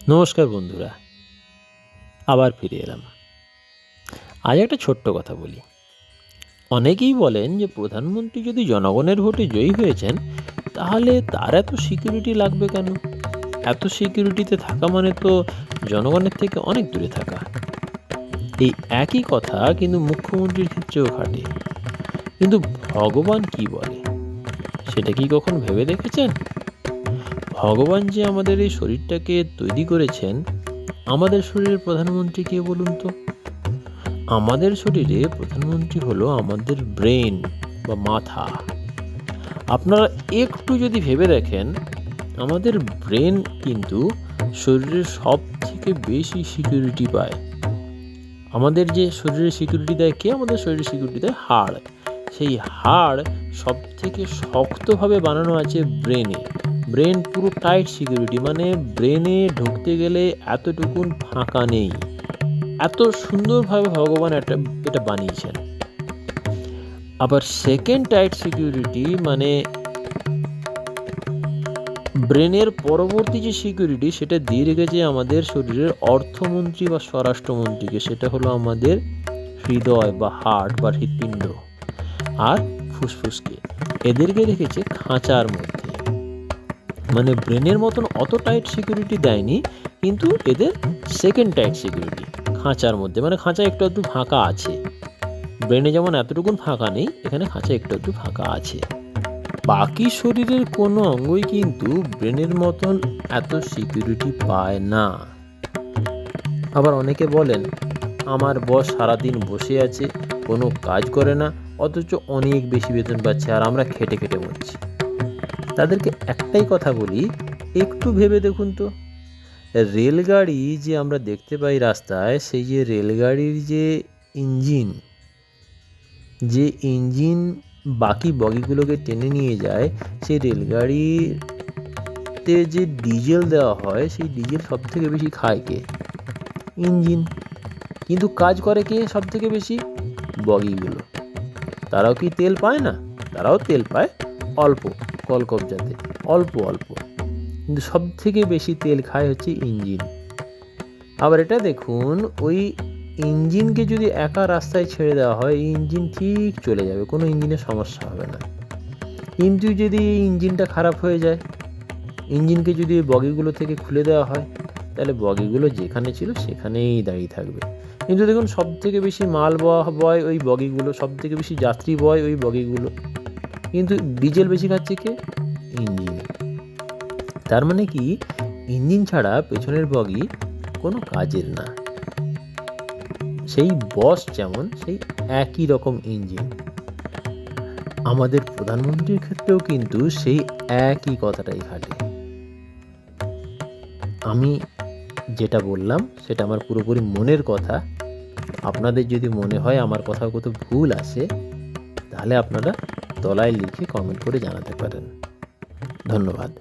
নমস্কার বন্ধুরা, আবার ফিরে এলাম। আজ একটা ছোট্ট কথা বলি। অনেকেই বলেন যে প্রধানমন্ত্রী যদি জনগণের ভোটে জয়ী হয়েছেন, তাহলে তার এত সিকিউরিটি লাগবে কেন? এত সিকিউরিটিতে থাকা মানে তো জনগণের থেকে অনেক দূরে থাকা। এই একই কথা কিন্তু মুখ্যমন্ত্রীর ক্ষেত্রেও খাটে। কিন্তু ভগবান কি বলে, সেটা কি কখন ভেবে দেখেছেন? ভগবান যে আমাদের এই শরীরটাকে তৈরি করেছেন, আমাদের শরীরের প্রধানমন্ত্রী কে বলুন তো? আমাদের শরীরে প্রধানমন্ত্রী হলো আমাদের ব্রেন বা মাথা। আপনারা একটু যদি ভেবে দেখেন, আমাদের ব্রেন কিন্তু শরীরের সব থেকে বেশি সিকিউরিটি পায়। আমাদের যে শরীরে সিকিউরিটি দেয় কে? আমাদের শরীরে সিকিউরিটি দেয় হাড়। সেই হাড় সব থেকে শক্তভাবে বানানো আছে ব্রেনে। ব্রেন পুরো টাইট সিকিউরিটি, মানে ব্রেনে ঢুকতে গেলে এতটুকুন ফাঁকা নেই। এত সুন্দরভাবে ভগবান এটা বানিয়েছেন। আবার সেকেন্ড টাইট সিকিউরিটি, মানে ব্রেনের পরবর্তী যে সিকিউরিটি, সেটা দিয়ে রেখেছে আমাদের শরীরের অর্থমন্ত্রী বা স্বরাষ্ট্রমন্ত্রীকে। সেটা হলো আমাদের হৃদয় বা হার্ট বা হৃৎপিণ্ড আর ফুসফুসকে। এদেরকে রেখেছে খাঁচার মধ্যে। মানে ব্রেনের মতন অত টাইট সিকিউরিটি দেয়নি, কিন্তু এদের সেকেন্ড টাইট সিকিউরিটি খাঁচার মধ্যে। মানে খাঁচা একটু একটু ফাঁকা আছে। ব্রেনে যেমন এতটুকুন ফাঁকা নেই, এখানে খাঁচা একটু একটু ফাঁকা আছে। বাকি শরীরের কোনো অঙ্গই কিন্তু ব্রেনের মতন এত সিকিউরিটি পায় না। আবার অনেকে বলেন, আমার বস সারাদিন বসে আছে, কোনো কাজ করে না, অথচ অনেক বেশি বেতন পাচ্ছে, আর আমরা খেটে খেটে মরছি। তাদেরকে একটাই কথা বলি, একটু ভেবে দেখুন তো, রেলগাড়ি যে আমরা দেখতে পাই রাস্তায়, সেই যে রেলগাড়ির যে ইঞ্জিন বাকি বগিগুলোকে টেনে নিয়ে যায়, সেই রেলগাড়িতে যে ডিজেল দেওয়া হয়, সেই ডিজেল সব থেকে বেশি খায় কে? ইঞ্জিন। কিন্তু কাজ করে কে সব থেকে বেশি? বগিগুলো। তারাও কি তেল পায় না? তারাও তেল পায় অল্প, কলকবজাতে অল্প অল্প, কিন্তু সব থেকে বেশি তেল খায় হচ্ছে ইঞ্জিন। আবার এটা দেখুন, ওই ইঞ্জিনকে যদি একা রাস্তায় ছেড়ে দেওয়া হয়, এই ইঞ্জিন ঠিক চলে যাবে, কোনো ইঞ্জিনের সমস্যা হবে না। কিন্তু যদি এই ইঞ্জিনটা খারাপ হয়ে যায়, ইঞ্জিনকে যদি বগিগুলো থেকে খুলে দেওয়া হয়, তাহলে বগিগুলো যেখানে ছিল সেখানেই দাঁড়িয়ে থাকবে। কিন্তু দেখুন, সব থেকে বেশি মাল বয় ওই বগিগুলো, সব থেকে বেশি যাত্রী বয় ওই বগিগুলো, কিন্তু ডিজেল বেশি খাচ্ছে কে? ইঞ্জিন। তার মানে কি, ইঞ্জিন ছাড়া পেছনের বগি কোনো কাজের না। সেই বস যেমন, সেই একই রকম ইঞ্জিন। আমাদের প্রধানমন্ত্রীর ক্ষেত্রেও কিন্তু সেই একই কথাটাই খাটে। আমি যেটা বললাম সেটা আমার পুরোপুরি মনের কথা। আপনাদের যদি মনে হয় আমার কথার কত ভুল আছে, তাহলে আপনারা তলায় লিখে কমেন্ট করে জানাতে পারেন। ধন্যবাদ।